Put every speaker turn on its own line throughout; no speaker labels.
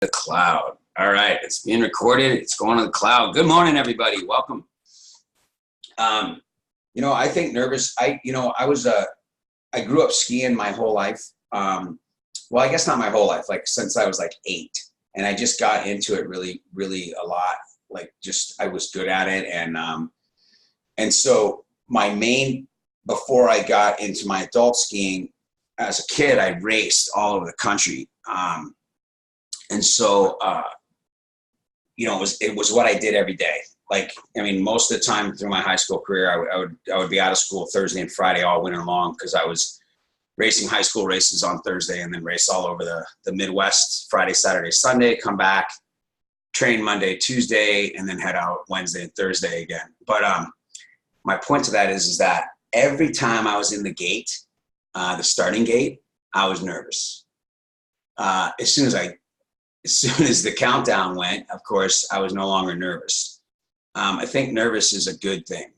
The cloud. All right, it's being recorded. It's going to the cloud. Good morning, everybody. Welcome. I think nervous. I grew up skiing my whole life. Well, I guess not my whole life. Like since I was like 8, and I just got into it really, really a lot. Like I was good at it, and so my main before I got into my adult skiing as a kid, I raced all over the country. And so, it was what I did every day. Like, I mean, most of the time through my high school career, I would be out of school Thursday and Friday all winter long because I was racing high school races on Thursday and then race all over the Midwest, Friday, Saturday, Sunday, come back, train Monday, Tuesday, and then head out Wednesday and Thursday again. But my point to that is that every time I was in the gate, the starting gate, I was nervous. As soon as the countdown went, of course, I was no longer nervous. I think nervous is a good thing.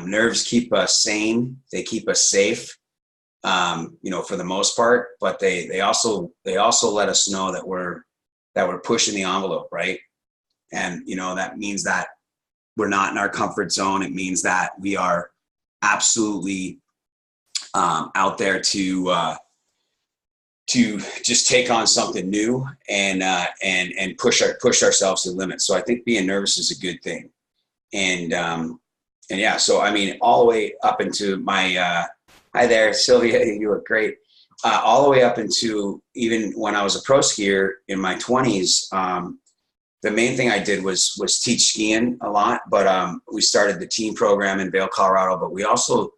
Nerves keep us sane. They keep us safe, for the most part, but they also let us know that we're pushing the envelope, right? And, that means that we're not in our comfort zone. It means that we are absolutely out there to just take on something new and push ourselves to the limit. So I think being nervous is a good thing. And yeah, so I mean, all the way up into my, hi there, Sylvia, you look great. All the way up into even when I was a pro skier in my 20s, the main thing I did was teach skiing a lot, but we started the team program in Vail, Colorado, but we also,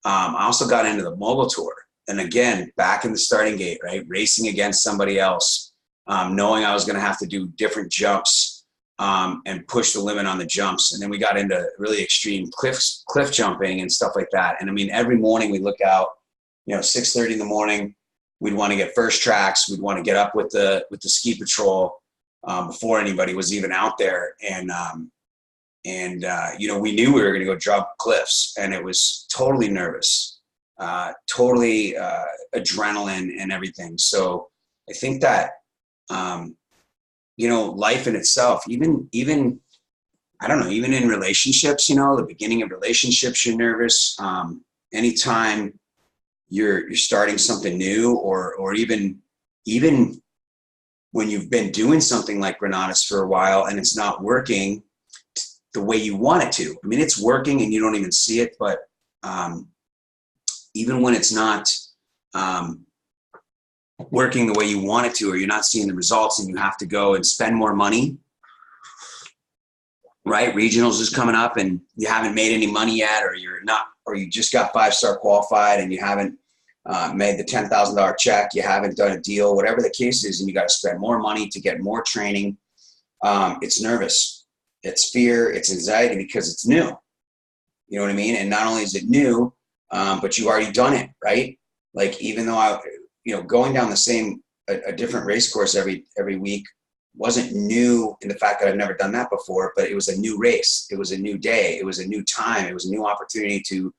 I also got into the mogul tour. And again, back in the starting gate, right? Racing against somebody else, knowing I was going to have to do different jumps and push the limit on the jumps. And then we got into really extreme cliff jumping and stuff like that. And I mean, every morning we look out, 6:30 in the morning, we'd want to get first tracks. We'd want to get up with the ski patrol before anybody was even out there. And we knew we were going to go jump cliffs, and it was totally nervous. Totally adrenaline and everything. So I think that, life in itself, even I don't know, even in relationships, the beginning of relationships, you're nervous. Anytime you're starting something new, or even when you've been doing something like Renatus for a while and it's not working the way you want it to. I mean, it's working and you don't even see it, but even when it's not working the way you want it to, or you're not seeing the results and you have to go and spend more money, right? Regionals is coming up and you haven't made any money yet, or you just got 5-star qualified and you haven't made the $10,000 check, you haven't done a deal, whatever the case is, and you got to spend more money to get more training. It's nervous, it's fear, it's anxiety because it's new. You know what I mean? And not only is it new, but you've already done it, right? Like, even though going down a different race course every week wasn't new in the fact that I've never done that before, but it was a new race. It was a new day. It was a new time. It was a new opportunity to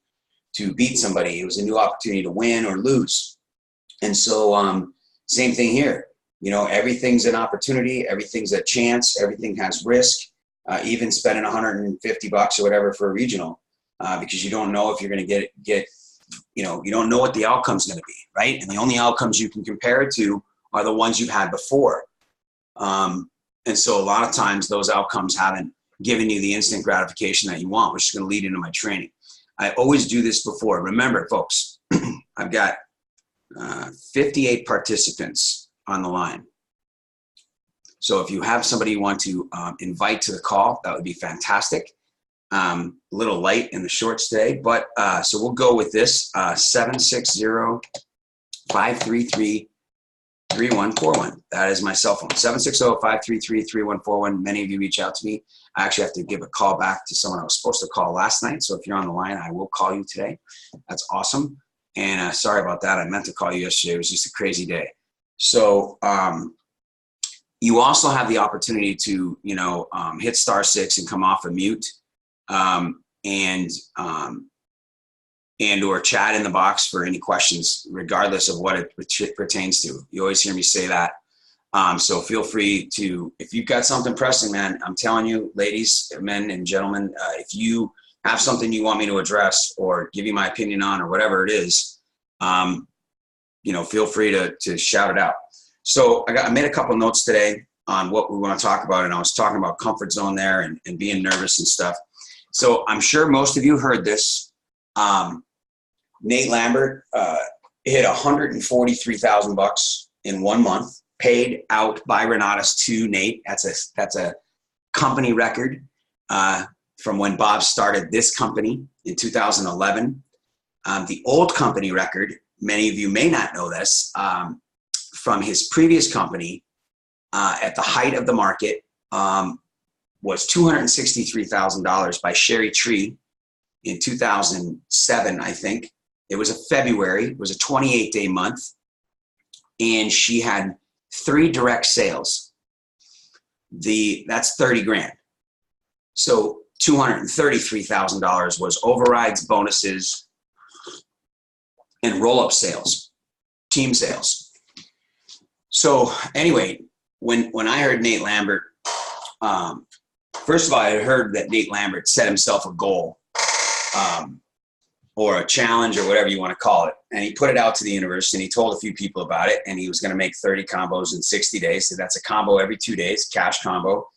beat somebody. It was a new opportunity to win or lose. And so, same thing here. Everything's an opportunity. Everything's a chance. Everything has risk. Even spending $150 or whatever for a regional. Because you don't know if you're going to get, you don't know what the outcome's going to be, right? And the only outcomes you can compare it to are the ones you've had before. And so a lot of times those outcomes haven't given you the instant gratification that you want, which is going to lead into my training. I always do this before. Remember, folks, I've got 58 participants on the line. So if you have somebody you want to invite to the call, that would be fantastic. A little light in the shorts today, but so we'll go with this 760-533-3141. That is my cell phone, 760-533-3141. Many of you reach out to me. I actually have to give a call back to someone I was supposed to call last night. So if you're on the line, I will call you today. That's awesome. And sorry about that. I meant to call you yesterday. It was just a crazy day. So you also have the opportunity to, hit *6 and come off a mute. And or chat in the box for any questions, regardless of what it pertains to. You always hear me say that. So feel free to, if you've got something pressing, man, I'm telling you, ladies, men and gentlemen, if you have something you want me to address or give you my opinion on or whatever it is, feel free to shout it out. So I made a couple notes today on what we want to talk about. And I was talking about comfort zone there and being nervous and stuff. So I'm sure most of you heard this. Nate Lambert hit $143,000 in 1 month, paid out by Renatus to Nate. That's a company record from when Bob started this company in 2011. The old company record, many of you may not know this, from his previous company at the height of the market was $263,000 by Sherry Tree in 2007, I think. It was a February. It was a 28-day month. And she had 3 direct sales. That's 30 grand. So $233,000 was overrides, bonuses, and roll-up sales, team sales. So anyway, when I heard Nate Lambert, first of all, I had heard that Nate Lambert set himself a goal or a challenge or whatever you want to call it. And he put it out to the universe and he told a few people about it. And he was going to make 30 combos in 60 days. So that's a combo every 2 days, cash combo.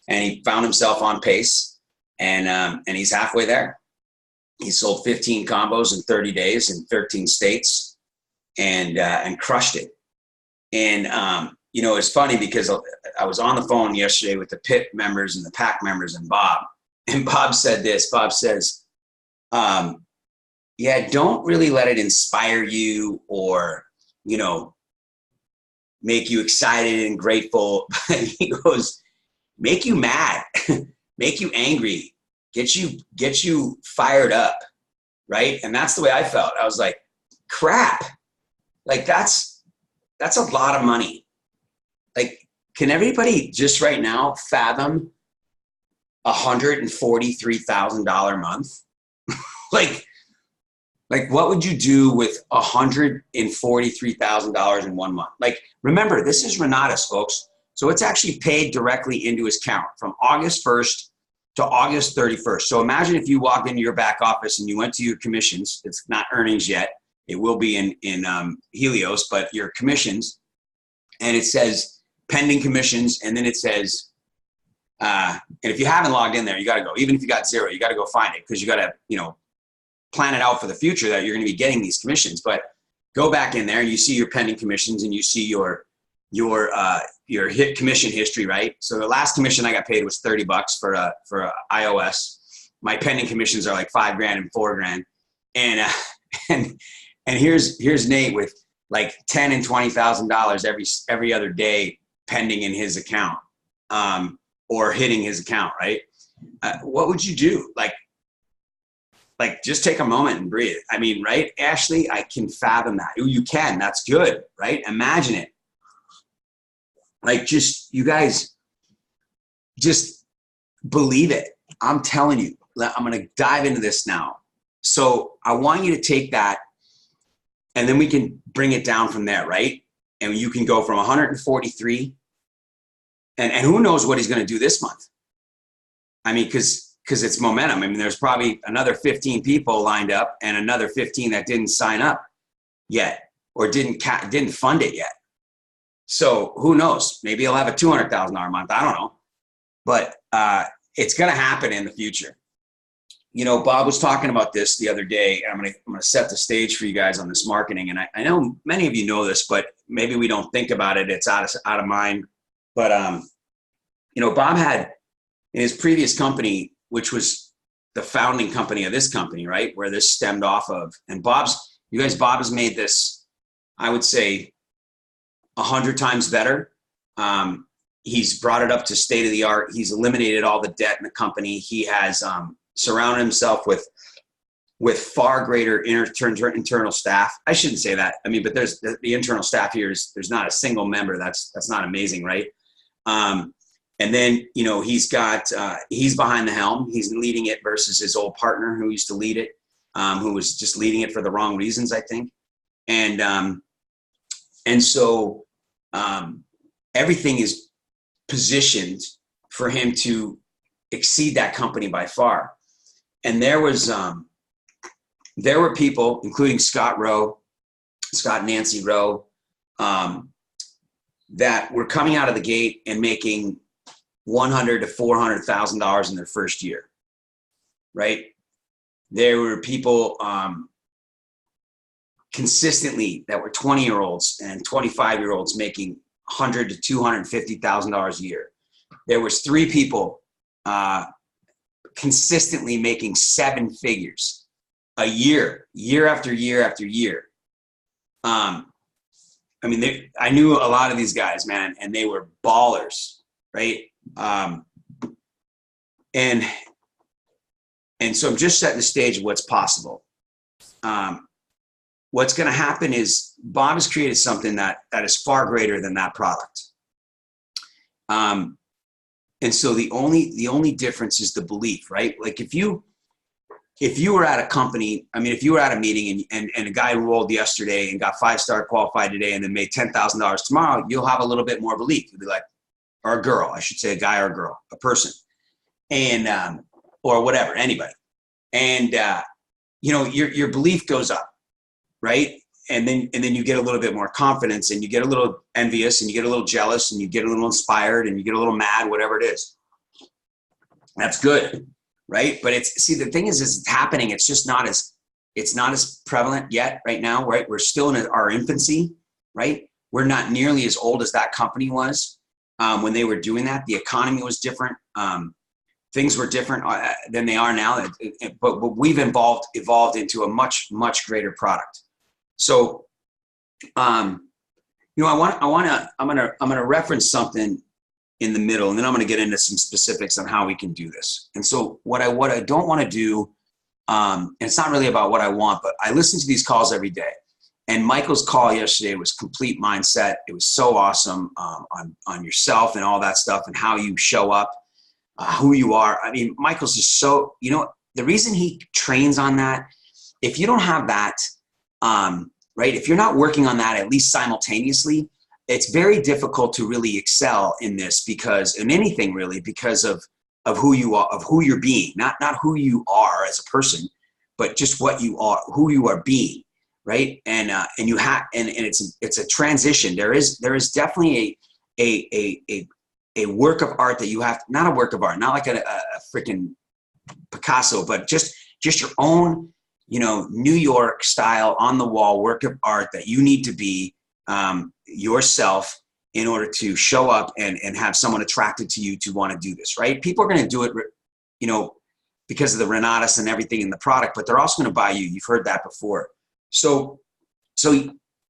And he found himself on pace and he's halfway there. He sold 15 combos in 30 days in 13 states and crushed it. And, it's funny because I was on the phone yesterday with the pit members and the pack members and Bob said this. Bob says, don't really let it inspire you or, make you excited and grateful. He goes, make you mad, make you angry, get you fired up. Right. And that's the way I felt. I was like, crap, like that's a lot of money. Like, can everybody just right now fathom $143,000 a month? like what would you do with $143,000 in 1 month? Like, remember, this is Renatus, folks. So it's actually paid directly into his account from August 1st to August 31st. So imagine if you walked into your back office and you went to your commissions. It's not earnings yet. It will be in Helios, but your commissions, and it says pending commissions, and then it says, and if you haven't logged in there, you got to go. Even if you got 0, you got to go find it because you got to, plan it out for the future that you're going to be getting these commissions. But go back in there and you see your pending commissions and you see your hit commission history, right? So the last commission I got paid was $30 for a iOS. My pending commissions are like $5 grand and $4 grand, and here's Nate with like $10,000 and $20,000 every other day pending in his account, or hitting his account, right? What would you do? Like just take a moment and breathe. I mean, right, Ashley, I can fathom that. You can, that's good, right? Imagine it. Like, you guys, just believe it. I'm telling you, I'm going to dive into this now. So I want you to take that and then we can bring it down from there, right? And you can go from 143 and who knows what he's going to do this month. I mean, because it's momentum. I mean, there's probably another 15 people lined up and another 15 that didn't sign up yet or didn't fund it yet. So who knows? Maybe he'll have a $200,000 month. I don't know. But it's going to happen in the future. Bob was talking about this the other day, and I'm going to set the stage for you guys on this marketing. And I know many of you know this, but maybe we don't think about it. It's out of mind. But, Bob had in his previous company, which was the founding company of this company, right, where this stemmed off of. And Bob has made this, I would say, 100 times better. He's brought it up to state of the art. He's eliminated all the debt in the company. He has surrounded himself with far greater internal staff. I shouldn't say that. I mean, but there's the internal staff here there's not a single member. That's not amazing, right? And then, he's behind the helm. He's leading it versus his old partner who used to lead it, who was just leading it for the wrong reasons, I think. And so everything is positioned for him to exceed that company by far. And there were people, including Scott and Nancy Rowe, that were coming out of the gate and making $100,000 to $400,000 in their first year, right? There were people consistently that were 20-year-olds and 25-year-olds making $100,000 to $250,000 a year. There was 3 people consistently making 7 figures a year, year after year after year. I mean, I knew a lot of these guys, man, and they were ballers, right? And so I'm just setting the stage of what's possible. What's going to happen is Bob has created something that is far greater than that product. And so the only difference is the belief, right? Like if you were at a company, I mean, if you were at a meeting and a guy rolled yesterday and got 5-star qualified today and then made $10,000 tomorrow, you'll have a little bit more belief. You'll be like, or a girl, I should say, a guy or a girl, a person, and or whatever, anybody. And you know, your belief goes up, right? And then you get a little bit more confidence, and you get a little envious, and you get a little jealous, and you get a little inspired, and you get a little mad, whatever it is. That's good, right? But see, the thing is it's happening. It's just not as prevalent yet right now, right? We're still in our infancy, right? We're not nearly as old as that company was when they were doing that. The economy was different. Things were different than they are now. But we've evolved into a much, much greater product. So, you know, I'm gonna reference something in the middle, and then I'm gonna get into some specifics on how we can do this. And so what I don't want to do, and it's not really about what I want, but I listen to these calls every day. And Michael's call yesterday was complete mindset. It was so awesome on yourself and all that stuff and how you show up, who you are. I mean, Michael's just so, you know, the reason he trains on that, if you don't have that, right, if you're not working on that at least simultaneously, it's very difficult to really excel in this in anything really, because of who you are, of who you're being, not who you are as a person, but just what you are, who you are being. Right. And you have, and it's a transition. There is definitely a work of art that you have, not a work of art, not like a freaking Picasso, but just your own, you know, New York style on the wall work of art that you need to be yourself in order to show up and have someone attracted to you to want to do this. Right. People are going to do it, you know, because of the Renatus and everything in the product, but they're also going to buy you. You've heard that before. So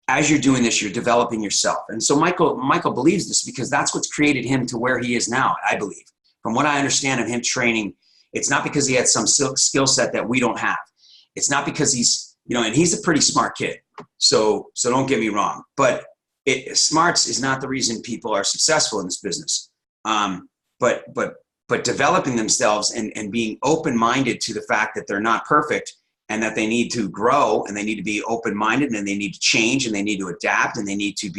as you're doing this, you're developing yourself. And so Michael believes this because that's what's created him to where he is now, I believe. From what I understand of him training, it's not because he had some skill set that we don't have. It's not because he's, you know, and he's a pretty smart kid. So don't get me wrong. But smarts is not the reason people are successful in this business. But developing themselves and being open-minded to the fact that they're not perfect, and that they need to grow, and they need to be open-minded, and they need to change, and they need to adapt, and they need to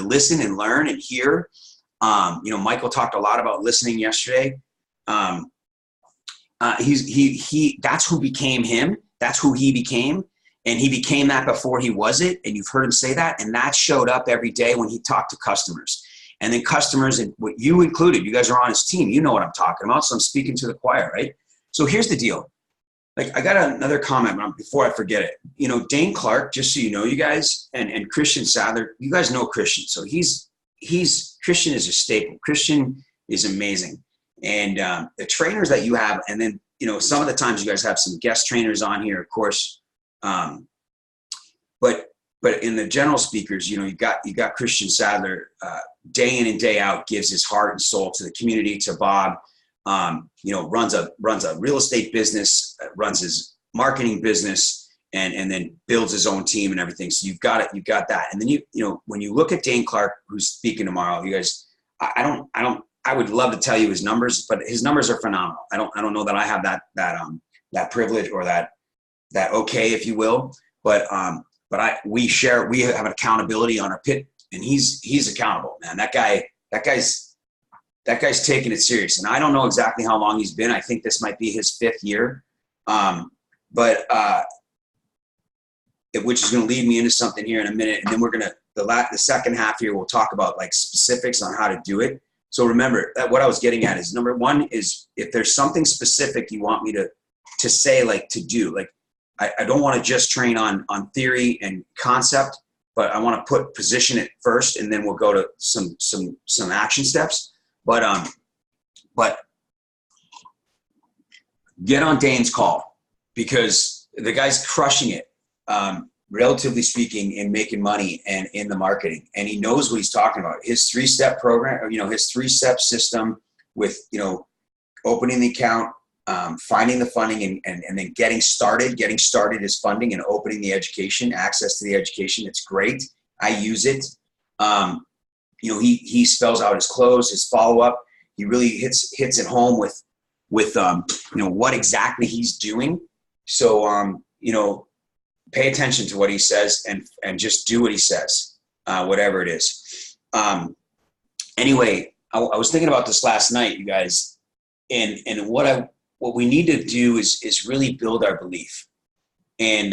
listen and learn and hear. You know, Michael talked a lot about listening yesterday. That's who became him. That's who he became. And he became that before he was it. And you've heard him say that. And that showed up every day when he talked to customers. And then customers, and what you included, you guys are on his team. You know what I'm talking about. So I'm speaking to the choir, right? So here's the deal. Like, I got another comment before I forget it. You know, Dane Clark, just so you know, you guys, and Christian Sadler, you guys know Christian. So Christian is a staple. Christian is amazing. And the trainers that you have, and then, you know, some of the times you guys have some guest trainers on here, of course. But in the general speakers, you know, you got Christian Sadler, day in and day out, gives his heart and soul to the community, to Bob. You know, runs a real estate business, runs his marketing business, and then builds his own team and everything. So you've got that. And then you know, when you look at Dane Clark, who's speaking tomorrow, you guys, I would love to tell you his numbers, but his numbers are phenomenal. I don't know that I have that privilege or that okay, if you will, but we have an accountability on our pit and he's accountable, man. That guy's taking it serious. And I don't know exactly how long he's been. I think this might be his 5th year. Which is going to lead me into something here in a minute. And then we're going to, the second half here, we'll talk about like specifics on how to do it. So remember that what I was getting at is, number one is if there's something specific you want me to say, like to do, like I don't want to just train on theory and concept, but I want to position it first, and then we'll go to some action steps. But get on Dane's call, because the guy's crushing it, relatively speaking, in making money and in the marketing. And he knows what he's talking about. His 3-step program, his 3-step system with, opening the account, finding the funding, and then getting started. Getting started is funding, and opening the education, access to the education. It's great. I use it. He spells out his close, his follow-up. He really hits it home with what exactly he's doing. So, pay attention to what he says and just do what he says, whatever it is. Anyway, I was thinking about this last night, you guys, and what we need to do is really build our belief. And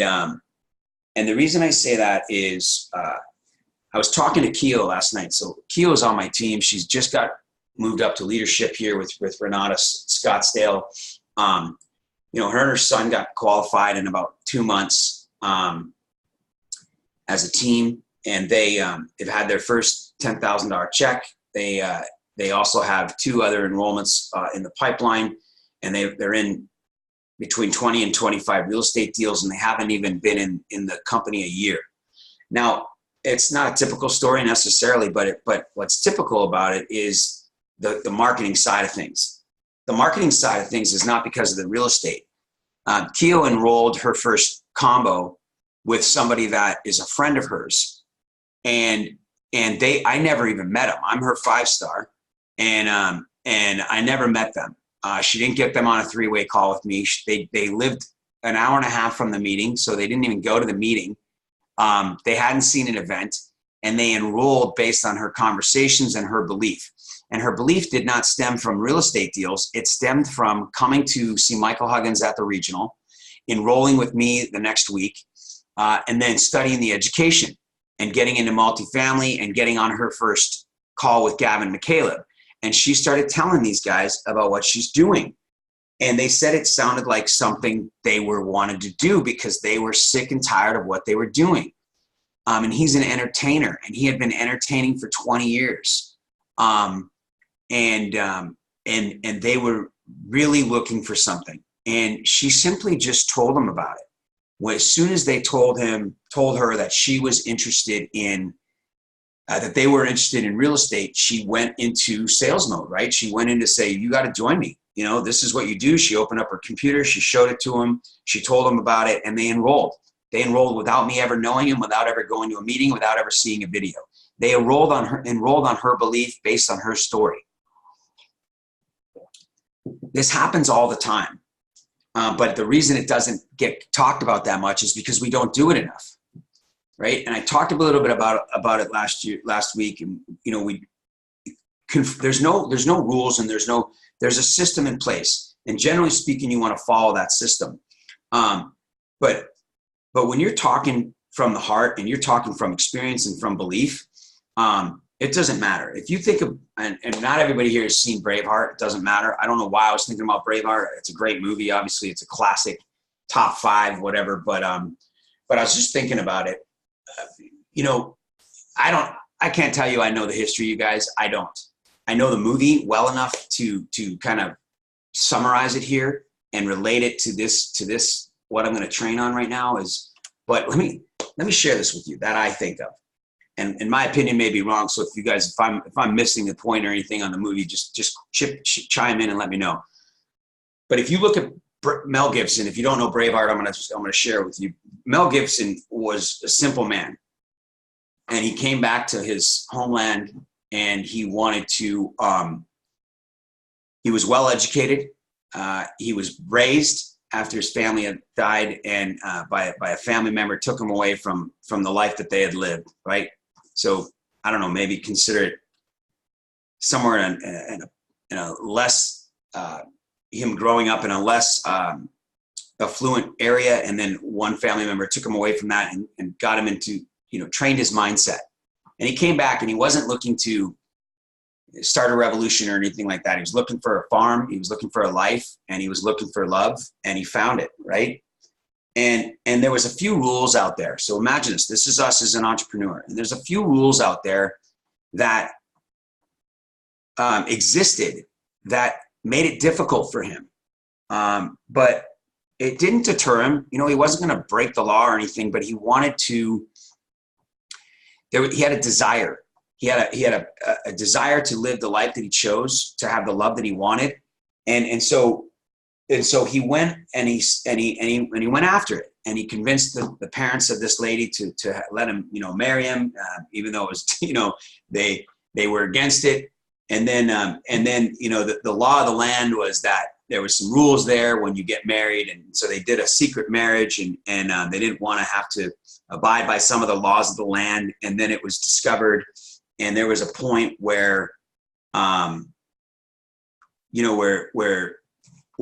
the reason I say that is, I was talking to Keo last night. So Keo is on my team. She's just got moved up to leadership here with Renata Scottsdale. Her and her son got qualified in about 2 months as a team, and they've had their first $10,000 check. They also have 2 other enrollments in the pipeline, and they're in between 20 and 25 real estate deals, and they haven't even been in the company a year. Now, it's not a typical story necessarily, but what's typical about it is the marketing side of things. The marketing side of things is not because of the real estate. Keo enrolled her first combo with somebody that is a friend of hers, and I never even met him. I'm her 5-star, and I never met them. She didn't get them on a 3-way call with me. They lived an hour and a half from the meeting, so they didn't even go to the meeting. They hadn't seen an event, and they enrolled based on her conversations and her belief. And her belief did not stem from real estate deals. It stemmed from coming to see Michael Huggins at the regional, enrolling with me the next week, and then studying the education and getting into multifamily and getting on her first call with Gavin McCaleb. And she started telling these guys about what she's doing. And they said it sounded like something they wanted to do because they were sick and tired of what they were doing. And he's an entertainer, and he had been entertaining for 20 years. And they were really looking for something. And she simply just told them about it. Well, as soon as they told her that she was interested in, that they were interested in real estate, she went into sales mode, right? She went in to say, you got to join me. This is what you do. She opened up her computer. She showed it to them. She told them about it, and they enrolled. They enrolled without me ever knowing him, without ever going to a meeting, without ever seeing a video. They enrolled on her belief based on her story. This happens all the time. But the reason it doesn't get talked about that much is because we don't do it enough, right? And I talked a little bit about it last week, and there's no rules, and there's a system in place, and generally speaking, you want to follow that system. But when you're talking from the heart and you're talking from experience and from belief, it doesn't matter. If you think of, and not everybody here has seen Braveheart, it doesn't matter. I don't know why I was thinking about Braveheart. It's a great movie. Obviously, it's a classic, top 5, whatever. But I was just thinking about it. I can't tell you I know the history, you guys. I don't. I know the movie well enough to kind of summarize it here and relate it to this. What I'm going to train on right now is, but let me share this with you that I think of. And in my opinion, may be wrong. So if I'm missing the point or anything on the movie, just chime in and let me know. But if you look at Mel Gibson, if you don't know Braveheart, I'm gonna share it with you. Mel Gibson was a simple man, and he came back to his homeland, and he wanted to. He was well educated. He was raised after his family had died, and by a family member took him away from the life that they had lived. Right. So I don't know, maybe consider it somewhere in a less, him growing up in a less affluent area, and then one family member took him away from that and got him into, trained his mindset. And he came back, and he wasn't looking to start a revolution or anything like that. He was looking for a farm, he was looking for a life, and he was looking for love, and he found it, right? And there was a few rules out there. So imagine this. This is us as an entrepreneur. And there's a few rules out there that existed that made it difficult for him. But it didn't deter him. He wasn't going to break the law or anything, but he wanted to, he had a desire. He had a desire to live the life that he chose, to have the love that he wanted. And so he went and he went after it, and he convinced the parents of this lady to let him, marry him, even though it was, they were against it. And then the law of the land was that there was some rules there when you get married. And so they did a secret marriage, and they didn't want to have to abide by some of the laws of the land. And then it was discovered. And there was a point where, where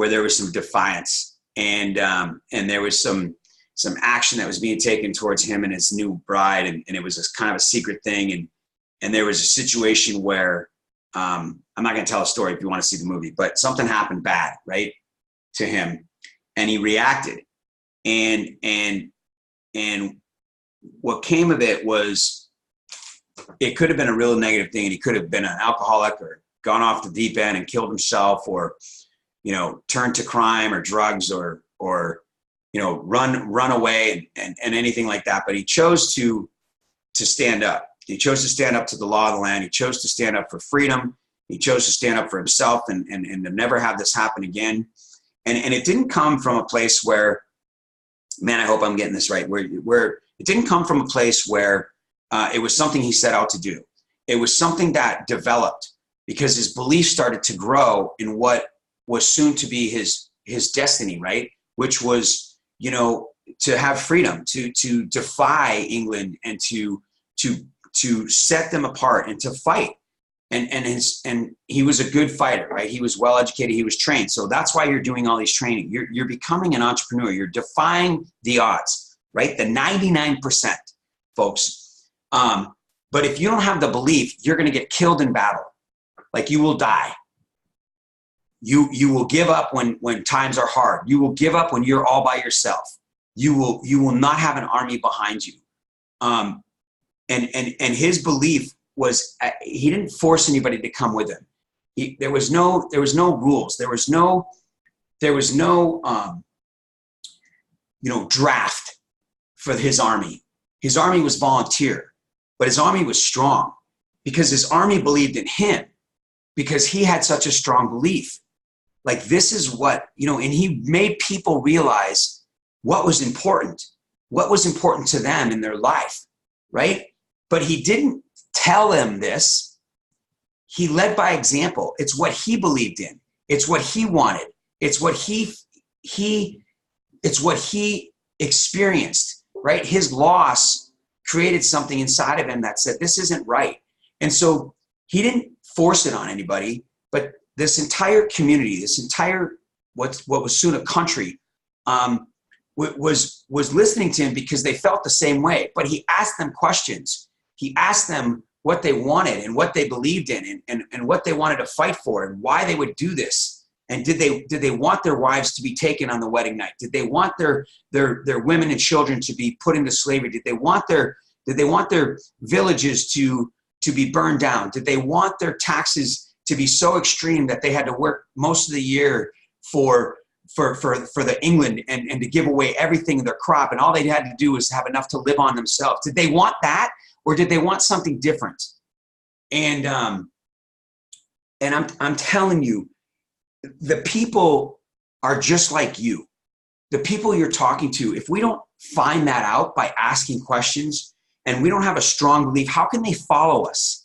there was some defiance, and there was some action that was being taken towards him and his new bride. And it was kind of a secret thing. And there was a situation where, I'm not going to tell a story if you want to see the movie, but something happened bad, right, to him, and he reacted. And what came of it was, it could have been a real negative thing, and he could have been an alcoholic or gone off the deep end and killed himself, or, turned to crime or drugs, or run away and anything like that. But he chose to stand up. He chose to stand up to the law of the land. He chose to stand up for freedom. He chose to stand up for himself and to never have this happen again. And it didn't come from a place where, man, I hope I'm getting this right, where it didn't come from a place where it was something he set out to do. It was something that developed because his belief started to grow in what was soon to be his destiny, right? Which was, to have freedom, to defy England, and to set them apart and to fight. And he was a good fighter, right? He was well educated. He was trained. So that's why you're doing all these training. You're becoming an entrepreneur. You're defying the odds, right? The 99%, folks. But if you don't have the belief, you're going to get killed in battle. Like, you will die. You will give up when times are hard. You will give up when you're all by yourself. You will not have an army behind you. And his belief was, he didn't force anybody to come with him. There was no rules. There was no draft for his army. His army was volunteer, but his army was strong because his army believed in him, because he had such a strong belief. Like, this is what, and he made people realize what was important to them in their life, right? But he didn't tell them this. He led by example. It's what he believed in. It's what he wanted. It's what he experienced, right? His loss created something inside of him that said, this isn't right. And so he didn't force it on anybody, but this entire community, this entire, what was soon a country, was listening to him because they felt the same way. But he asked them questions. He asked them what they wanted and what they believed in, and what they wanted to fight for, and why they would do this. And did they want their wives to be taken on the wedding night? Did they want their women and children to be put into slavery? Did they want their villages to be burned down? Did they want their taxes to be so extreme that they had to work most of the year for the England and to give away everything in their crop, and all they had to do was have enough to live on themselves? Did they want that, or did they want something different? And I'm telling you, the people are just like you. The people you're talking to, if we don't find that out by asking questions, and we don't have a strong belief, how can they follow us?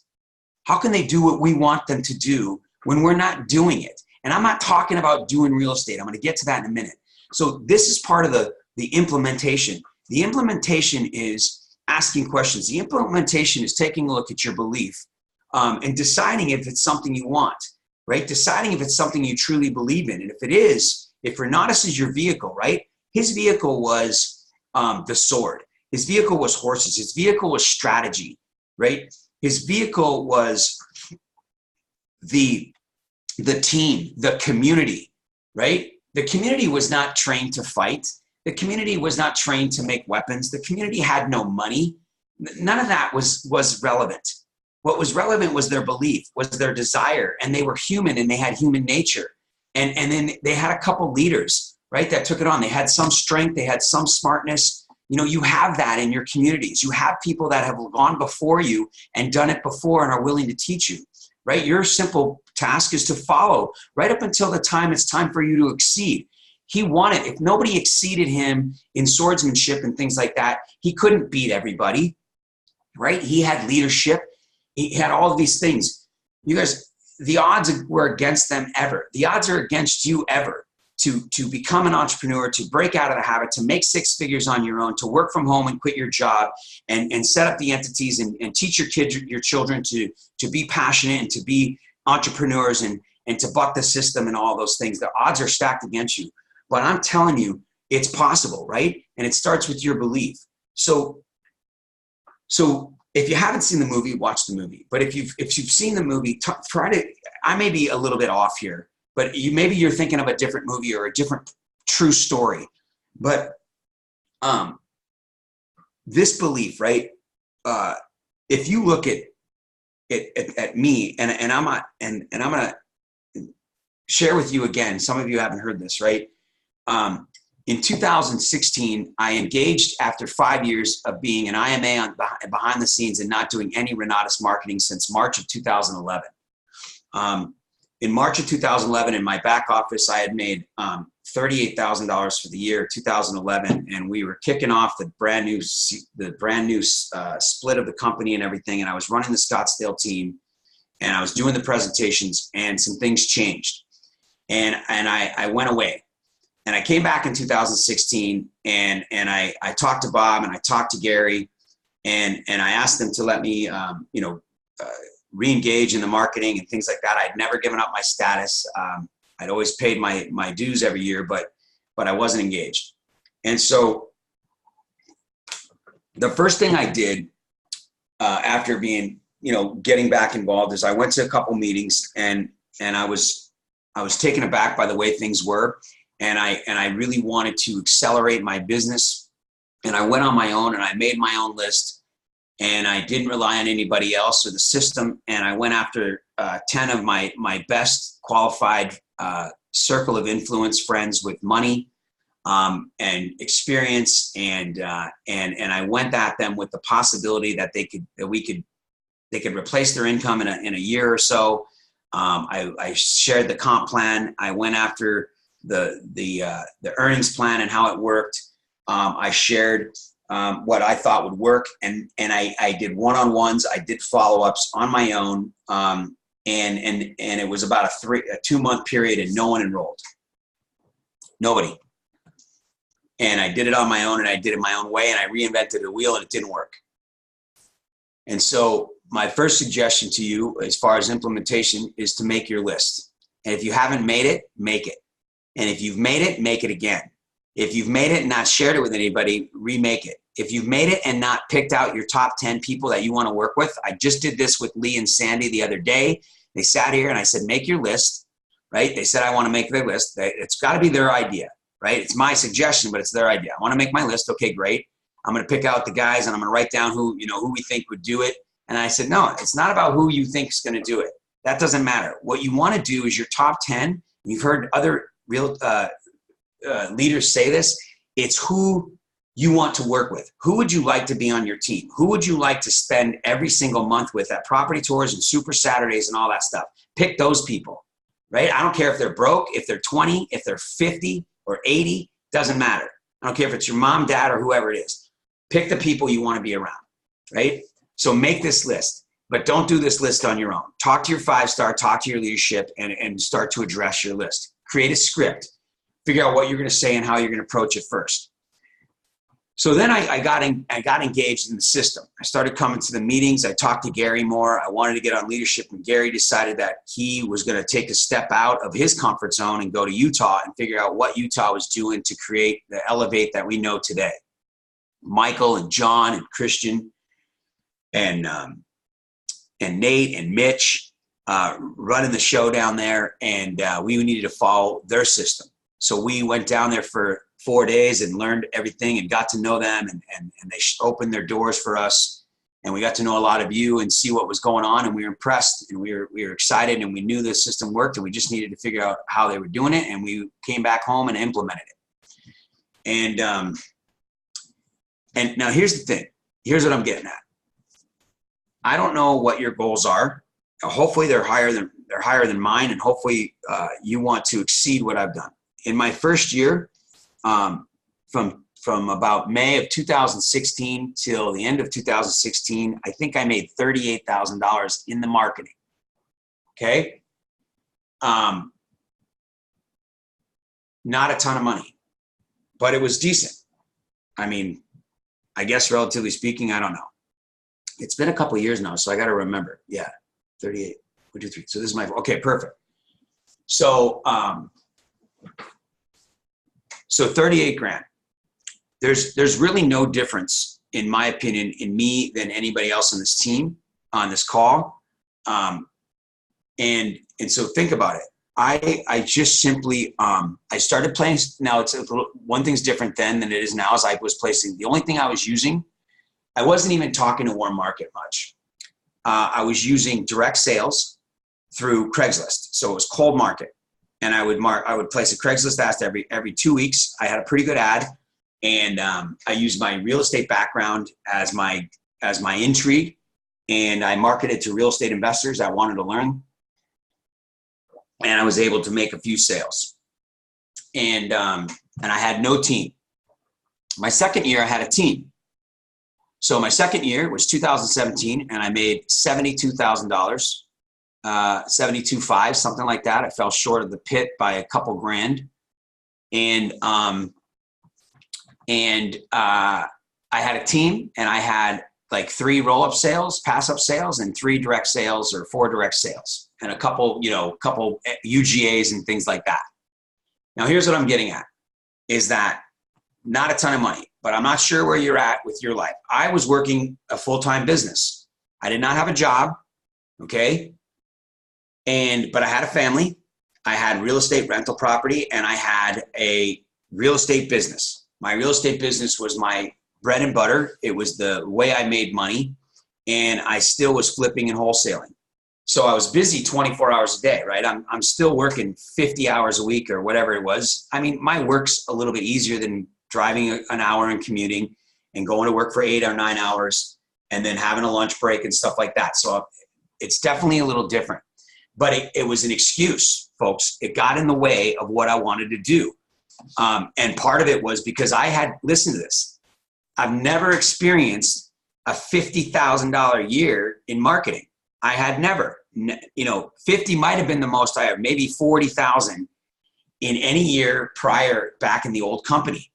How can they do what we want them to do when we're not doing it? And I'm not talking about doing real estate. I'm going to get to that in a minute. So this is part of the implementation. The implementation is asking questions. The implementation is taking a look at your belief and deciding if it's something you want, right? Deciding if it's something you truly believe in. And if it is, if Renatus is your vehicle, right? His vehicle was the sword. His vehicle was horses. His vehicle was strategy, right? His vehicle was the team, the community, right? The community was not trained to fight. The community was not trained to make weapons. The community had no money. None of that was relevant. What was relevant was their belief, was their desire, and they were human and they had human nature. And then they had a couple leaders, right, that took it on. They had some strength, they had some smartness. You know, you have that in your communities. You have people that have gone before you and done it before and are willing to teach you, right? Your simple task is to follow right up until the time it's time for you to exceed. He wanted, if nobody exceeded him in swordsmanship and things like that, he couldn't beat everybody, right? He had leadership. He had all of these things. You guys, the odds were against them ever. The odds are against you ever to become an entrepreneur, to break out of the habit, to make 6 figures on your own, to work from home and quit your job and set up the entities and teach your kids, your children to be passionate and to be entrepreneurs and to buck the system and all those things. The odds are stacked against you. But I'm telling you, it's possible, right? And it starts with your belief. So if you haven't seen the movie, watch the movie. But if you've seen the movie, try to. I may be a little bit off here, but maybe you're thinking of a different movie or a different true story. But this belief, right? If you look at me, and I'm gonna share with you again. Some of you haven't heard this, right? In 2016, I engaged after 5 years of being an IMA behind the scenes and not doing any Renatus marketing since March of 2011. In March of 2011, in my back office, I had made $38,000 for the year 2011, and we were kicking off the brand new split of the company and everything. And I was running the Scottsdale team, and I was doing the presentations, and some things changed, and I went away. And I came back in 2016 and I talked to Bob and I talked to Gary and I asked them to let me, re-engage in the marketing and things like that. I'd never given up my status. I'd always paid my dues every year, but I wasn't engaged. And so the first thing I did after being, getting back involved is I went to a couple meetings and I was taken aback by the way things were. And I really wanted to accelerate my business. And I went on my own and I made my own list. And I didn't rely on anybody else or the system. And I went after 10 of my best qualified circle of influence friends with money and experience. And I went at them with the possibility that they could replace their income in a year or so. I shared the comp plan. I went after the earnings plan and how it worked. I shared what I thought would work, and I did one-on-ones. I did follow-ups on my own, and it was about a 2-month period, and no one enrolled. Nobody. And I did it on my own, and I did it my own way, and I reinvented the wheel, and it didn't work. And so my first suggestion to you, as far as implementation, is to make your list. And if you haven't made it, make it. And if you've made it, make it again. If you've made it and not shared it with anybody, remake it. If you've made it and not picked out your top 10 people that you want to work with, I just did this with Lee and Sandy the other day. They sat here and I said, make your list, right? They said, I want to make their list. It's got to be their idea, right? It's my suggestion, but it's their idea. I want to make my list. Okay, great. I'm going to pick out the guys and I'm going to write down who we think would do it. And I said, no, it's not about who you think is going to do it. That doesn't matter. What you want to do is your top 10. You've heard other real leaders say this. It's who you want to work with. Who would you like to be on your team? Who would you like to spend every single month with at property tours and super Saturdays and all that stuff? Pick those people, right? I don't care if they're broke, if they're 20, if they're 50 or 80, doesn't matter. I don't care if it's your mom, dad, or whoever it is. Pick the people you want to be around, right? So make this list, but don't do this list on your own. Talk to your 5-star, talk to your leadership, and start to address your list. Create a script. Figure out what you're going to say and how you're going to approach it first. So then I got engaged in the system. I started coming to the meetings. I talked to Gary more. I wanted to get on leadership, and Gary decided that he was going to take a step out of his comfort zone and go to Utah and figure out what Utah was doing to create the Elevate that we know today. Michael and John and Christian and Nate and Mitch running the show down there, and we needed to follow their system. So we went down there for 4 days and learned everything and got to know them, and they opened their doors for us, and we got to know a lot of you and see what was going on, and we were impressed, and we were excited, and we knew the system worked, and we just needed to figure out how they were doing it, and we came back home and implemented it. And now here's the thing. Here's what I'm getting at. I don't know what your goals are. Hopefully they're higher than mine, and hopefully you want to exceed what I've done. In my first year, from about May of 2016 till the end of 2016, I think I made $38,000 in the marketing. Okay. Not a ton of money, but it was decent. I mean, I guess relatively speaking, I don't know. It's been a couple of years now, so I got to remember. Yeah. 38, 1, 2, 3. So this is my, okay, perfect. So, so 38 grand. There's really no difference, in my opinion, in me than anybody else on this team, on this call. And so think about it. I just simply, I started playing. Now it's a little, one thing's different then than it is now, as I was placing. The only thing I was using, I wasn't even talking to warm market much. I was using direct sales through Craigslist. So it was cold market. And I would place a Craigslist ad every 2 weeks. I had a pretty good ad, and I used my real estate background as my intrigue, and I marketed to real estate investors that wanted to learn, and I was able to make a few sales. And I had no team. My second year, I had a team. So my second year was 2017, and I made $72,000, 72.5, something like that. I fell short of the pit by a couple grand. And I had a team, and I had like 3 roll-up sales, pass-up sales, and 3 direct sales or 4 direct sales, and a couple UGAs and things like that. Now, here's what I'm getting at, is that not a ton of money, but I'm not sure where you're at with your life. I was working a full-time business. I did not have a job, okay? But I had a family. I had real estate rental property, and I had a real estate business. My real estate business was my bread and butter. It was the way I made money, and I still was flipping and wholesaling. So I was busy 24 hours a day, right? I'm still working 50 hours a week or whatever it was. I mean, my work's a little bit easier than driving an hour and commuting and going to work for 8 or 9 hours and then having a lunch break and stuff like that. So it's definitely a little different, but it was an excuse, folks. It got in the way of what I wanted to do. And part of it was because listen to this, I've never experienced a $50,000 year in marketing. I had never, 50 might've been the most I have, maybe 40,000 in any year prior back in the old company.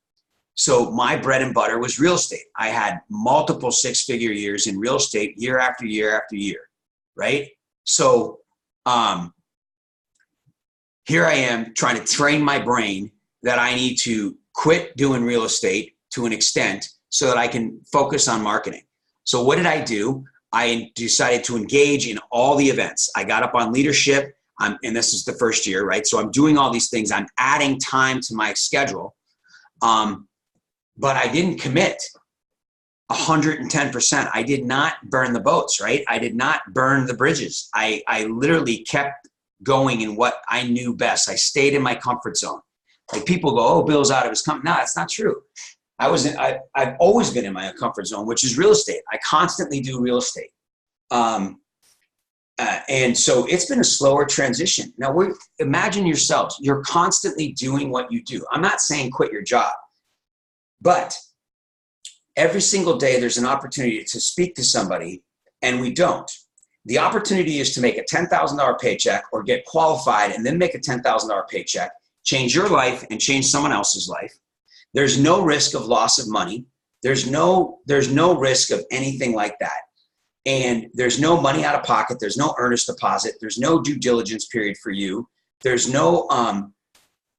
So my bread and butter was real estate. I had multiple 6-figure years in real estate year after year after year, right? So here I am trying to train my brain that I need to quit doing real estate to an extent so that I can focus on marketing. So what did I do? I decided to engage in all the events. I got up on leadership, and this is the first year, right? So I'm doing all these things. I'm adding time to my schedule. But I didn't commit 110%. I did not burn the boats, right? I did not burn the bridges. I literally kept going in what I knew best. I stayed in my comfort zone. Like people go, oh, Bill's out of his comfort. No, that's not true. I've always been in my comfort zone, which is real estate. I constantly do real estate. And so it's been a slower transition. Now, imagine yourselves. You're constantly doing what you do. I'm not saying quit your job. But every single day, there's an opportunity to speak to somebody, and we don't. The opportunity is to make a $10,000 paycheck or get qualified and then make a $10,000 paycheck, change your life and change someone else's life. There's no risk of loss of money. There's no risk of anything like that. And there's no money out of pocket. There's no earnest deposit. There's no due diligence period for you. There's no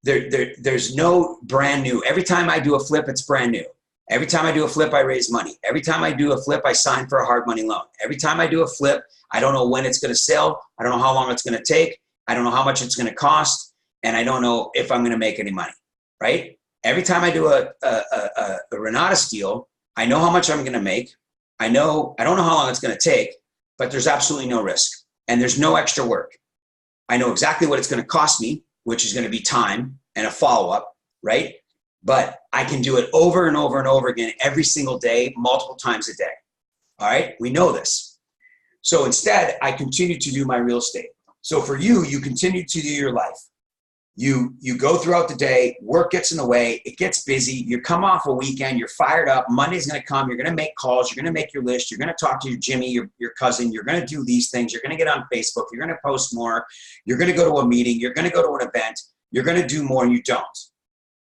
there's no brand new. Every time I do a flip, it's brand new. Every time I do a flip, I raise money. Every time I do a flip, I sign for a hard money loan. Every time I do a flip, I don't know when it's going to sell. I don't know how long it's going to take. I don't know how much it's going to cost. And I don't know if I'm going to make any money, right? Every time I do a Renata deal, I know how much I'm going to make. I don't know how long it's going to take, but there's absolutely no risk. And there's no extra work. I know exactly what it's going to cost me, which is going to be time and a follow-up, right? But I can do it over and over and over again every single day, multiple times a day. All right? We know this. So instead, I continue to do my real estate. So for you, you continue to do your life. You go throughout the day, work gets in the way, it gets busy, you come off a weekend, you're fired up, Monday's going to come, you're going to make calls, you're going to make your list, you're going to talk to your Jimmy, your cousin, you're going to do these things, you're going to get on Facebook, you're going to post more, you're going to go to a meeting, you're going to go to an event, you're going to do more, and you don't.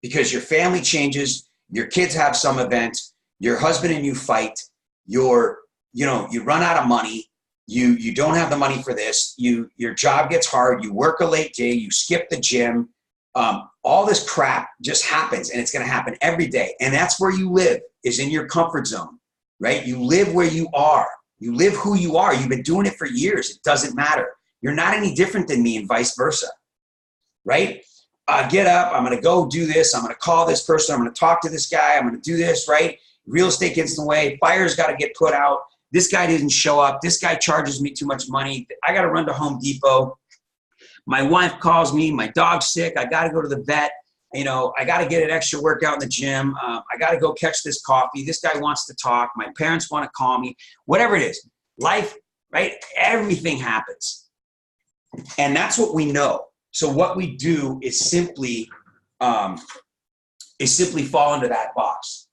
Because your family changes, your kids have some event, your husband and you fight, you run out of money, you don't have the money for this, your job gets hard, you work a late day, you skip the gym, all this crap just happens, and it's going to happen every day. And that's where you live, is in your comfort zone, right? You live where you are. You live who you are. You've been doing it for years. It doesn't matter. You're not any different than me, and vice versa, right? Get up, I'm going to go do this, I'm going to call this person, I'm going to talk to this guy, I'm going to do this, right? Real estate gets in the way, fire's got to get put out, this guy didn't show up, this guy charges me too much money, I got to run to Home Depot, my wife calls me, my dog's sick, I got to go to the vet, I got to get an extra workout in the gym, I got to go catch this coffee, this guy wants to talk, my parents want to call me, whatever it is, life, right? Everything happens. And that's what we know. So what we do is simply fall into that box,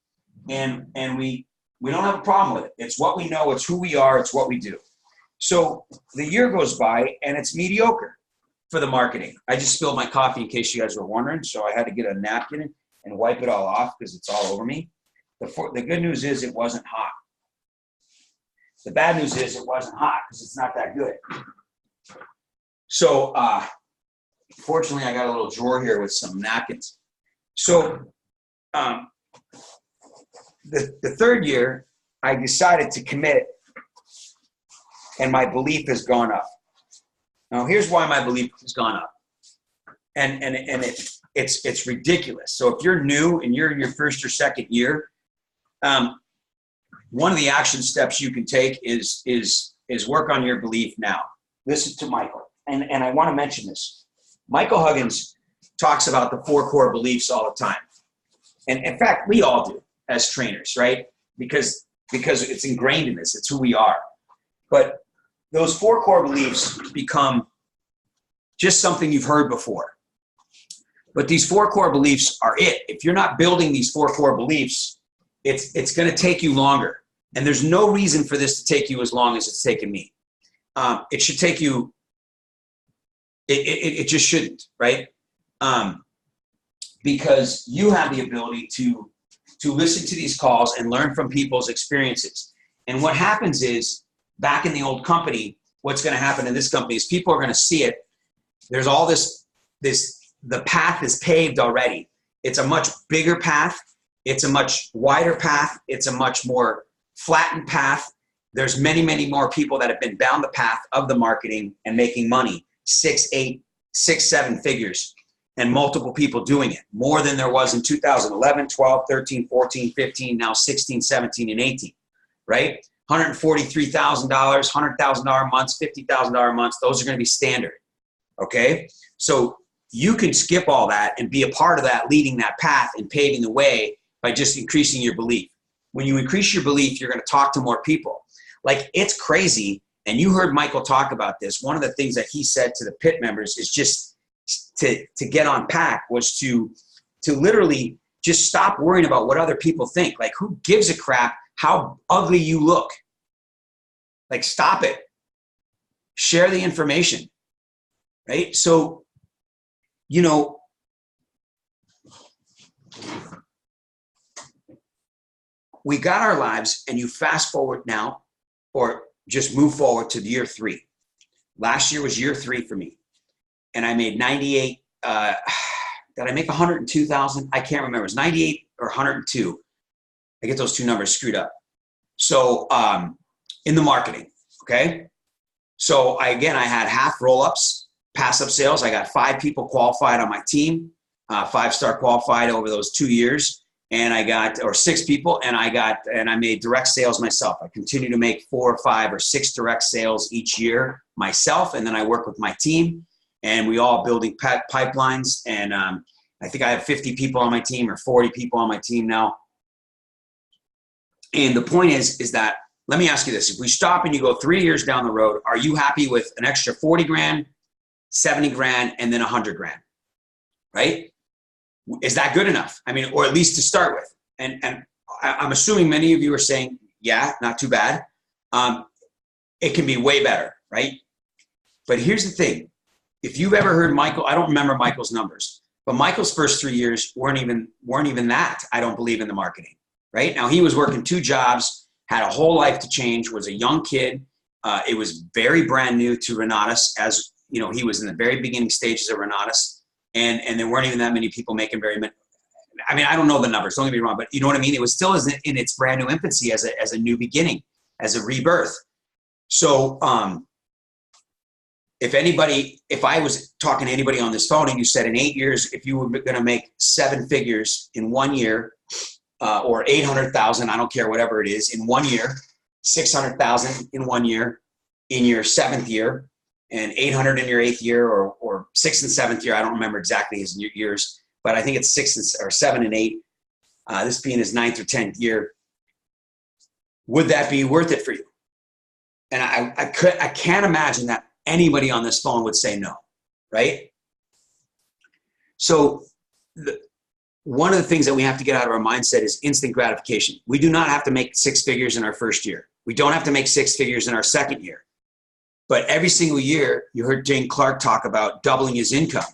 and we don't have a problem with it. It's what we know. It's who we are. It's what we do. So the year goes by, and it's mediocre for the marketing. I just spilled my coffee in case you guys were wondering, so I had to get a napkin and wipe it all off because it's all over me. The good news is it wasn't hot. The bad news is it wasn't hot because it's not that good. So fortunately, I got a little drawer here with some napkins. So the third year, I decided to commit, and my belief has gone up. Now, here's why my belief has gone up. And it's ridiculous. So if you're new and you're in your first or second year, one of the action steps you can take is work on your belief now. Listen to Michael. And I want to mention this. Michael Huggins talks about the 4 core beliefs all the time. And in fact, we all do as trainers, right? Because it's ingrained in us. It's who we are. But those 4 core beliefs become just something you've heard before. But these 4 core beliefs are it. If you're not building these 4 core beliefs, it's going to take you longer. And there's no reason for this to take you as long as it's taken me. It should take you. It just shouldn't, right? Because you have the ability to listen to these calls and learn from people's experiences. And what happens is, back in the old company, what's going to happen in this company is people are going to see it. There's all this, the path is paved already. It's a much bigger path. It's a much wider path. It's a much more flattened path. There's many, many more people that have been down the path of the marketing and making money. 6, 8, 6, 7 figures, and multiple people doing it, more than there was in 2011, 12, 13, 14, 15, now 16, 17, and 18, right? $143,000, $100,000 months, $50,000 months, those are going to be standard, okay? So you can skip all that and be a part of that, leading that path and paving the way by just increasing your belief. When you increase your belief, you're going to talk to more people. Like, it's crazy. And you heard Michael talk about this. One of the things that he said to the pit members is just to get on pack was to literally just stop worrying about what other people think. Like, who gives a crap how ugly you look? Like, stop it. Share the information, right? So, we got our lives, and you fast forward now, or just move forward to year 3. Last year was year 3 for me, and I made 98. Did I make 102,000? I can't remember. It was 98 or 102. I get those two numbers screwed up. So in the marketing, okay. So I had half roll-ups, pass-up sales. I got 5 people qualified on my team, 5-star qualified over those 2 years. And I got, or 6 people, and I made direct sales myself. I continue to make 4 or 5 or 6 direct sales each year myself. And then I work with my team, and we all building pipelines. And I think I have 50 people on my team or 40 people on my team now. And the point is that, let me ask you this. If we stop and you go 3 years down the road, are you happy with an extra 40 grand, 70 grand, and then 100 grand, right? Is that good enough? I mean, or at least to start with. And I'm assuming many of you are saying, yeah, not too bad. It can be way better, right? But here's the thing. If you've ever heard Michael, I don't remember Michael's numbers, but Michael's first 3 years weren't even that, I don't believe, in the marketing, right? Now, he was working 2 jobs, had a whole life to change, was a young kid. It was very brand new to Renatus, as you know, he was in the very beginning stages of Renatus. And there weren't even that many people making very many. I mean, I don't know the numbers, don't get me wrong, but you know what I mean? It was still in its brand new infancy as a new beginning, as a rebirth. So if I was talking to anybody on this phone and you said in 8 years, if you were going to make 7 figures in 1 year, or 800,000, I don't care, whatever it is, in 1 year, 600,000 in 1 year, in your 7th year, and 800 in your 8th year, or 6th and 7th year. I don't remember exactly his years, but I think it's 7 and 8. This being his 9th or 10th year. Would that be worth it for you? And I can't imagine that anybody on this phone would say no, right? So one of the things that we have to get out of our mindset is instant gratification. We do not have to make 6 figures in our first year. We don't have to make 6 figures in our second year. But every single year, you heard Jane Clark talk about doubling his income,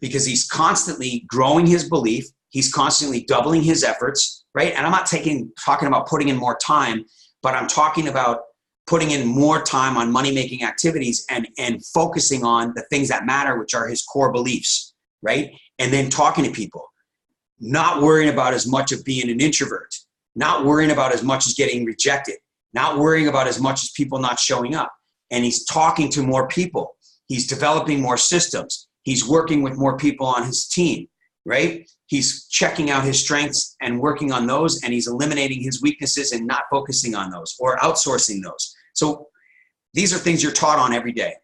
because he's constantly growing his belief. He's constantly doubling his efforts, right? And I'm not talking about putting in more time, but I'm talking about putting in more time on money-making activities and focusing on the things that matter, which are his core beliefs, right? And then talking to people, not worrying about as much of being an introvert, not worrying about as much as getting rejected, not worrying about as much as people not showing up. And he's talking to more people. He's developing more systems. He's working with more people on his team, right? He's checking out his strengths and working on those, and he's eliminating his weaknesses and not focusing on those or outsourcing those. So these are things you're taught on every day.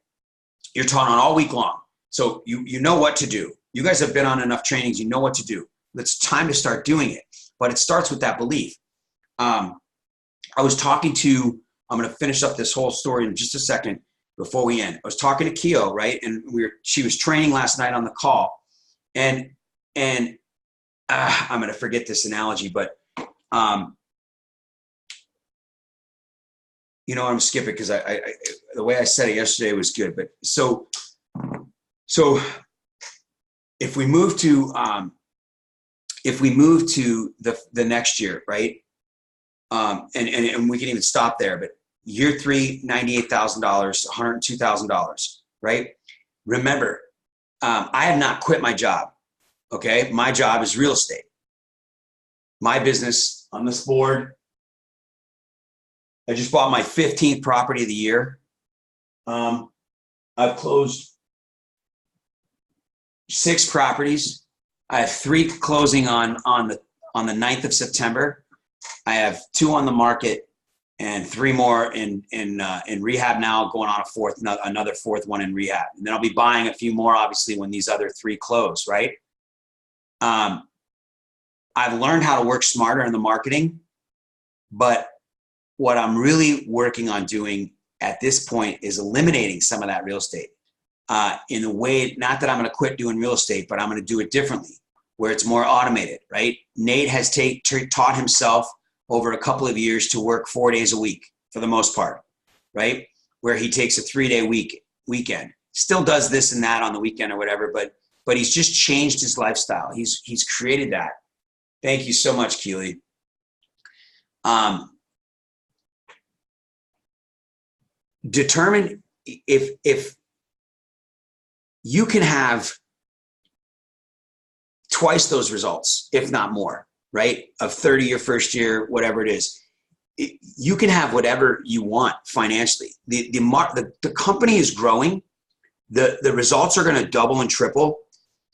You're taught on all week long. So you know what to do. You guys have been on enough trainings. You know what to do. It's time to start doing it. But it starts with that belief. I was talking to, I'm going to finish up this whole story in just a second before we end. I was talking to Keo, right? And she was training last night on the call. And I'm going to forget this analogy, but you know, I'm skipping because I the way I said it yesterday was good. But so if we move to the next year, right? And we can even stop there, but year 3, $98,000, $102,000, right? Remember, I have not quit my job. Okay. My job is real estate. My business on this board, I just bought my 15th property of the year. I've closed 6 properties. I have 3 closing on the 9th of September. I have 2 on the market and 3 more in rehab now, going on another 4th one in rehab. And then I'll be buying a few more, obviously, when these other 3 close, right? I've learned how to work smarter in the marketing, but what I'm really working on doing at this point is eliminating some of that real estate in a way, not that I'm going to quit doing real estate, but I'm going to do it differently, where it's more automated, right? Nate has taught himself over a couple of years to work 4 days a week for the most part, right? Where he takes a 3-day weekend. Still does this and that on the weekend or whatever, but he's just changed his lifestyle. He's created that. Thank you so much, Keely. Determine if you can have twice those results, if not more, right? Of 30 your first year, whatever it is. You can have whatever you want financially. The company is growing. The results are going to double and triple.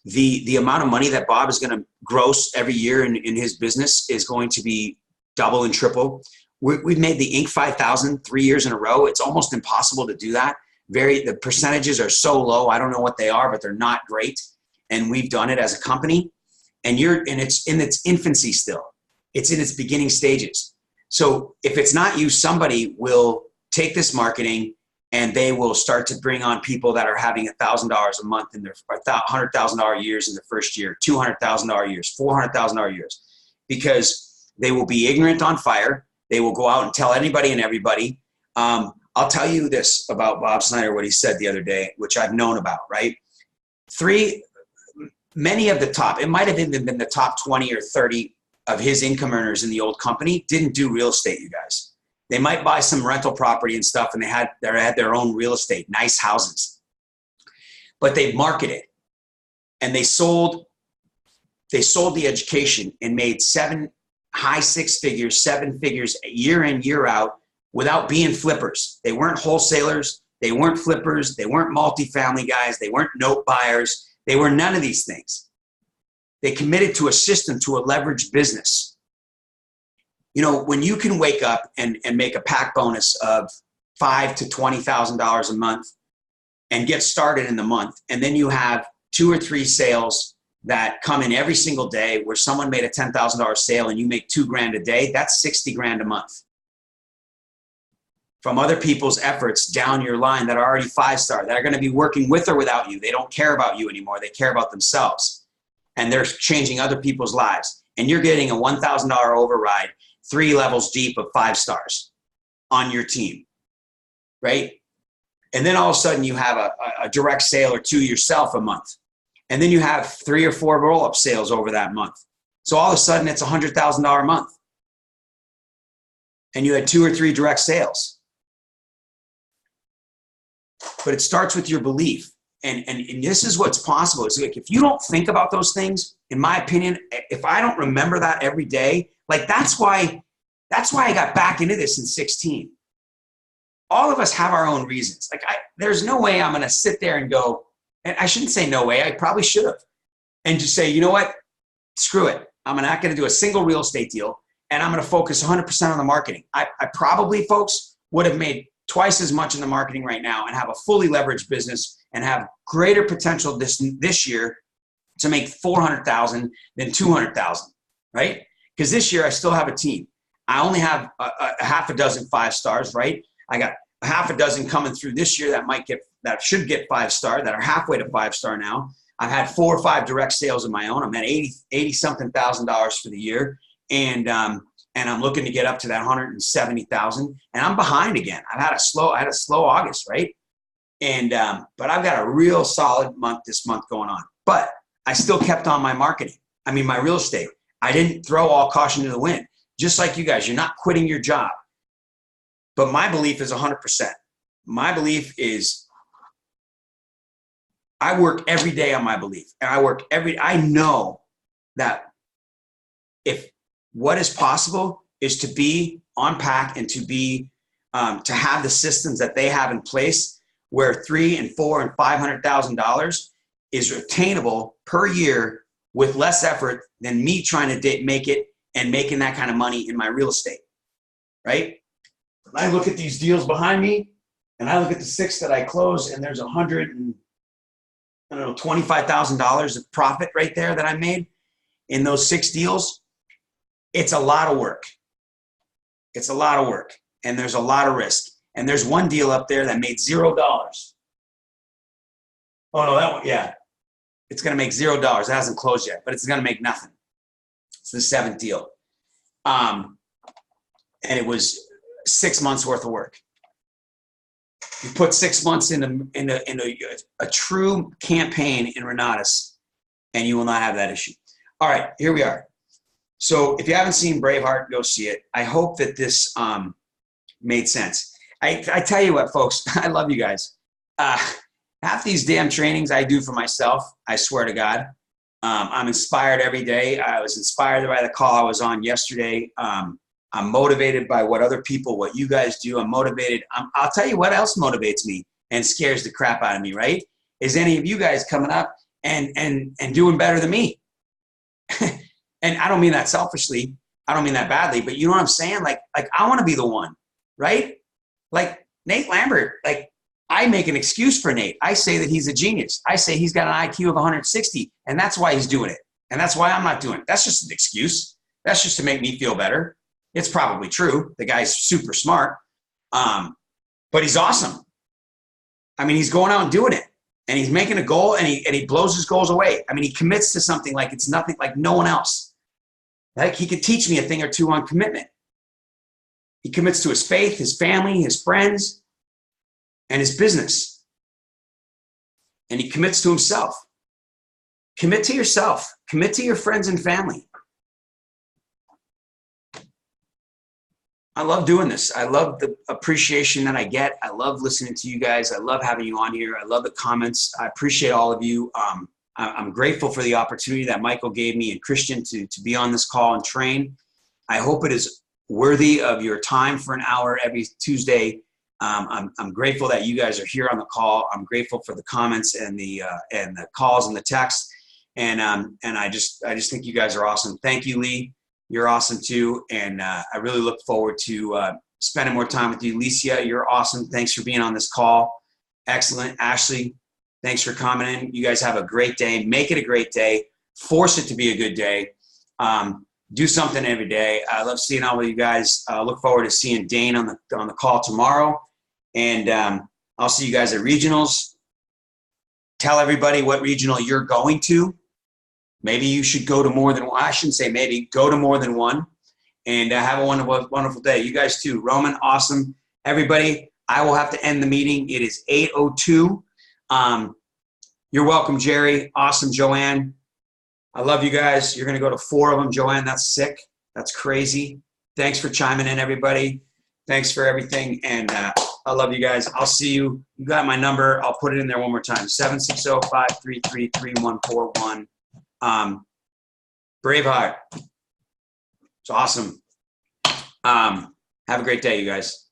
The amount of money that Bob is going to gross every year in his business is going to be double and triple. We've made the Inc. 5000 3 years in a row. It's almost impossible to do that. The percentages are so low. I don't know what they are, but they're not great. And we've done it as a company, and it's in its infancy still. It's in its beginning stages. So if it's not you, somebody will take this marketing and they will start to bring on people that are having $1,000 a month in their $100,000 years in the first year, $200,000 years, $400,000 years, because they will be ignorant on fire. They will go out and tell anybody and everybody. I'll tell you this about Bob Snyder, what he said the other day, which I've known about, right? Many of the top, it might have even been the top 20 or 30 of his income earners in the old company didn't do real estate, you guys. They might buy some rental property and stuff, and they had their own real estate, nice houses. But they marketed, and they sold the education and made high six figures, seven figures year in, year out without being flippers. They weren't wholesalers. They weren't flippers. They weren't multifamily guys. They weren't note buyers. They were none of these things. They committed to a system, to a leveraged business. You know, when you can wake up and make a pack bonus of $5,000 to $20,000 a month and get started in the month, and then you have 2 or 3 sales that come in every single day where someone made a $10,000 sale and you make $2,000 a day, that's 60 grand a month from other people's efforts down your line that are already 5-star, that are going to be working with or without you. They don't care about you anymore. They care about themselves, and they're changing other people's lives. And you're getting a $1,000 override 3 levels deep of 5 stars on your team, right? And then all of a sudden you have a direct sale or 2 yourself a month. And then you have 3 or 4 roll-up sales over that month. So all of a sudden it's $100,000 a month. And you had 2 or 3 direct sales. But it starts with your belief. And this is what's possible. It's like, if you don't think about those things, in my opinion, if I don't remember that every day, like that's why I got back into this in 16. All of us have our own reasons. Like there's no way I'm going to sit there and go, and I shouldn't say no way, I probably should have, and just say, you know what, screw it. I'm not going to do a single real estate deal, and I'm going to focus 100% on the marketing. I probably, folks, would have made twice as much in the marketing right now and have a fully leveraged business and have greater potential this year to make 400,000 than 200,000, right? Because this year I still have a team. I only have a half a dozen 5-stars, right? I got a half a dozen coming through this year that should get 5-star, that are halfway to 5-star now. I've had 4 or 5 direct sales of my own. I'm at 80 something thousand dollars for the year. And I'm looking to get up to that 170,000, and I'm behind again. I had a slow August, right? And, but I've got a real solid month this month going on, but I still kept on my marketing. I mean, my real estate, I didn't throw all caution to the wind. Just like you guys, you're not quitting your job. But my belief is 100%. My belief is I work every day on my belief, and I know that if what is possible is to be on pack and to be, to have the systems that they have in place where $300,000 and $400,000 and $500,000 is attainable per year with less effort than me trying to make it and making that kind of money in my real estate, right? When I look at these deals behind me, and I look at the 6 that I closed, and there's $25,000 of profit right there that I made in those 6 deals. It's a lot of work. It's a lot of work, and there's a lot of risk. And there's one deal up there that made $0. Oh no, that one, yeah. It's going to make $0. It hasn't closed yet, but it's going to make nothing. It's the 7th deal. And it was 6 months worth of work. You put 6 months in a true campaign in Renatus, and you will not have that issue. All right, here we are. So if you haven't seen Braveheart, go see it. I hope that this made sense. I tell you what, folks, I love you guys. Half these damn trainings I do for myself, I swear to God. I'm inspired every day. I was inspired by the call I was on yesterday. I'm motivated by what you guys do. I'm motivated. I'll tell you what else motivates me and scares the crap out of me, right? Is any of you guys coming up and doing better than me. And I don't mean that selfishly. I don't mean that badly, but you know what I'm saying? Like I want to be the one, right? Like Nate Lambert, like I make an excuse for Nate. I say that he's a genius. I say he's got an IQ of 160, and that's why he's doing it. And that's why I'm not doing it. That's just an excuse. That's just to make me feel better. It's probably true. The guy's super smart, but he's awesome. I mean, he's going out and doing it, and he's making a goal, and he blows his goals away. I mean, he commits to something like it's nothing, like no one else. Like he could teach me a thing or two on commitment. He commits to his faith, his family, his friends, and his business. And he commits to himself. Commit to yourself. Commit to your friends and family. I love doing this. I love the appreciation that I get. I love listening to you guys. I love having you on here. I love the comments. I appreciate all of you. I'm grateful for the opportunity that Michael gave me and Christian to be on this call and train. I hope it is worthy of your time for an hour every Tuesday. I'm grateful that you guys are here on the call. I'm grateful for the comments and the calls and the texts. And I just think you guys are awesome. Thank you, Lee. You're awesome too. And I really look forward to spending more time with you. Licia, you're awesome. Thanks for being on this call. Excellent. Ashley, thanks for commenting. You guys have a great day. Make it a great day. Force it to be a good day. Do something every day. I love seeing all of you guys. Look forward to seeing Dane on the call tomorrow. And I'll see you guys at regionals. Tell everybody what regional you're going to. Maybe you should go to more than one. I shouldn't say maybe. Go to more than one. And have a wonderful, wonderful day. You guys too. Roman, awesome. Everybody, I will have to end the meeting. It is 8:02. You're welcome, Jerry. Awesome, Joanne. I love you guys. You're going to go to 4 of them. Joanne, that's sick. That's crazy. Thanks for chiming in, everybody. Thanks for everything. And I love you guys. I'll see you. You got my number. I'll put it in there one more time. 760-533-3141. Braveheart. It's awesome. Have a great day, you guys.